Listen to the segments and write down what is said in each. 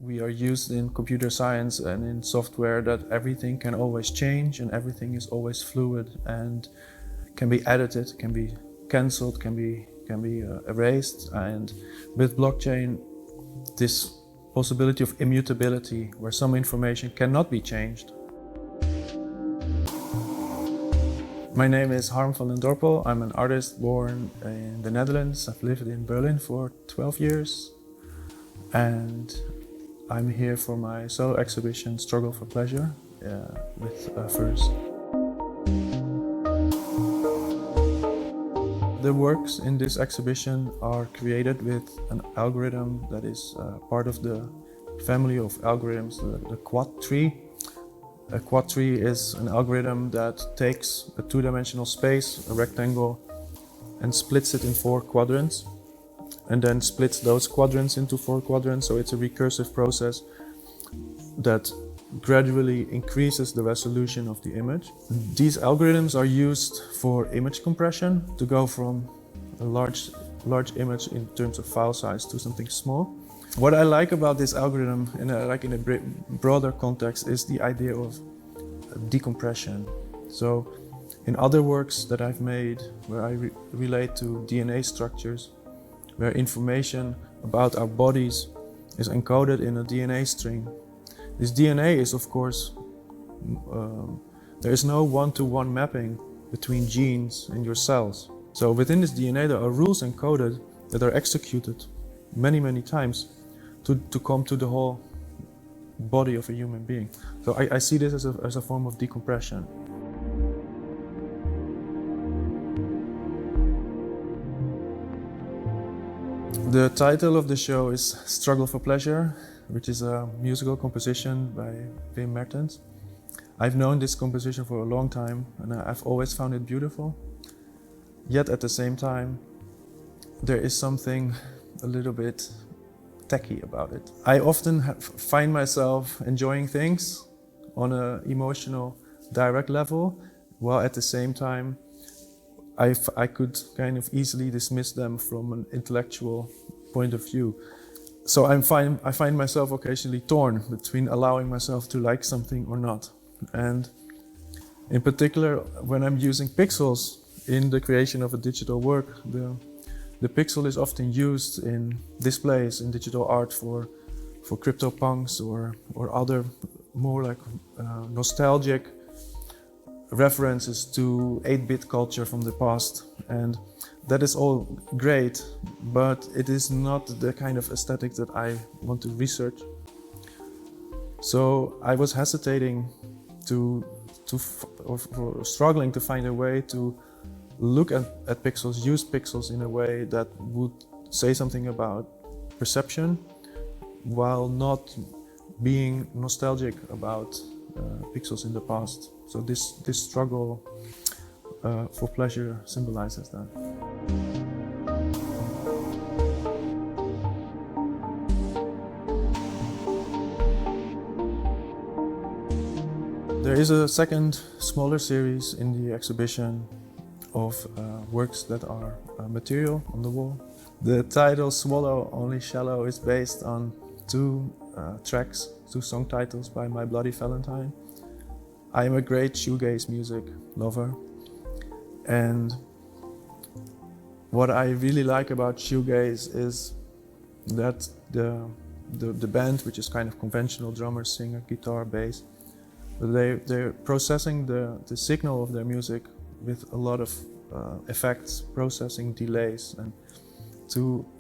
We are used in computer science and in software that everything can always change and everything is always fluid and can be edited, can be cancelled, can be erased. And with blockchain, this possibility of immutability, where some information cannot be changed. My name is Harm van den Dorpel. I'm an artist born in the Netherlands. I've lived in Berlin for 12 years. And I'm here for my solo exhibition, Struggle for Pleasure, with Verse. The works in this exhibition are created with an algorithm that is part of the family of algorithms, the quad tree. A quad tree is an algorithm that takes a two-dimensional space, a rectangle, and splits it in 4 quadrants, and then splits those quadrants into 4 quadrants. So it's a recursive process that gradually increases the resolution of the image. These algorithms are used for image compression, to go from a large image in terms of file size to something small. What I like about this algorithm, in a broader context, is the idea of decompression. So in other works that I've made, where I relate to DNA structures, where information about our bodies is encoded in a DNA string. This DNA is, of course, there is no one-to-one mapping between genes in your cells. So within this DNA there are rules encoded that are executed many times to come to the whole body of a human being. So I see this as a form of decompression. The title of the show is Struggle for Pleasure, which is a musical composition by Wim Mertens. I've known this composition for a long time and I've always found it beautiful. Yet at the same time, there is something a little bit tacky about it. I often find myself enjoying things on an emotional, direct level, while at the same time I could kind of easily dismiss them from an intellectual point of view. So I find myself occasionally torn between allowing myself to like something or not. And in particular, when I'm using pixels in the creation of a digital work, the pixel is often used in displays in digital art for CryptoPunks or other more like nostalgic references to 8-bit culture from the past. And that is all great, but it is not the kind of aesthetic that I want to research. So I was hesitating or struggling to find a way to look at pixels, use pixels in a way that would say something about perception while not being nostalgic about pixels in the past. So this struggle for pleasure symbolizes that. There is a second, smaller series in the exhibition of works that are material on the wall. The title Swallow Only Shallow is based on 2 tracks, 2 song titles by My Bloody Valentine. I am a great shoegaze music lover, and what I really like about shoegaze is that the band, which is kind of conventional, drummer, singer, guitar, bass, they're processing the signal of their music with a lot of effects, processing delays, and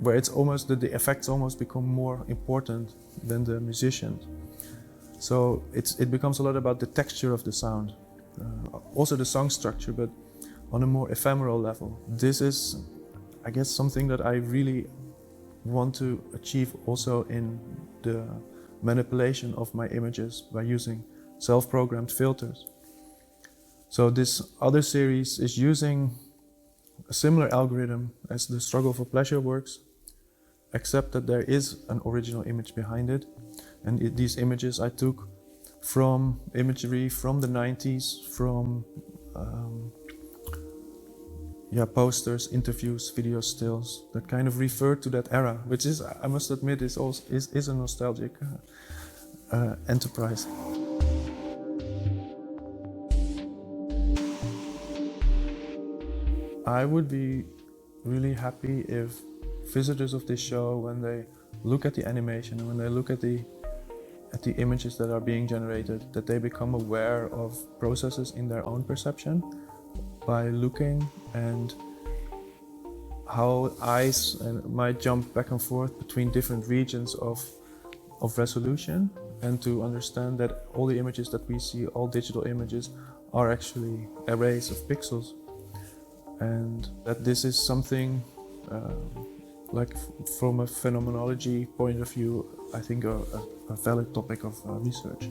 where it's almost the effects almost become more important than the musicians. So it becomes a lot about the texture of the sound, also the song structure, but on a more ephemeral level. This is, I guess, something that I really want to achieve also in the manipulation of my images by using self-programmed filters. So this other series is using a similar algorithm as the Struggle for Pleasure works, except that there is an original image behind it. And these images I took from imagery from the 90s, from posters, interviews, video stills that kind of refer to that era, which is, I must admit, is a nostalgic enterprise. I would be really happy if visitors of this show, when they look at the animation and when they look at the images that are being generated, that they become aware of processes in their own perception by looking, and how eyes might jump back and forth between different regions of resolution, and to understand that all the images that we see, all digital images, are actually arrays of pixels, and that this is something like from a phenomenology point of view, I think a valid topic of research.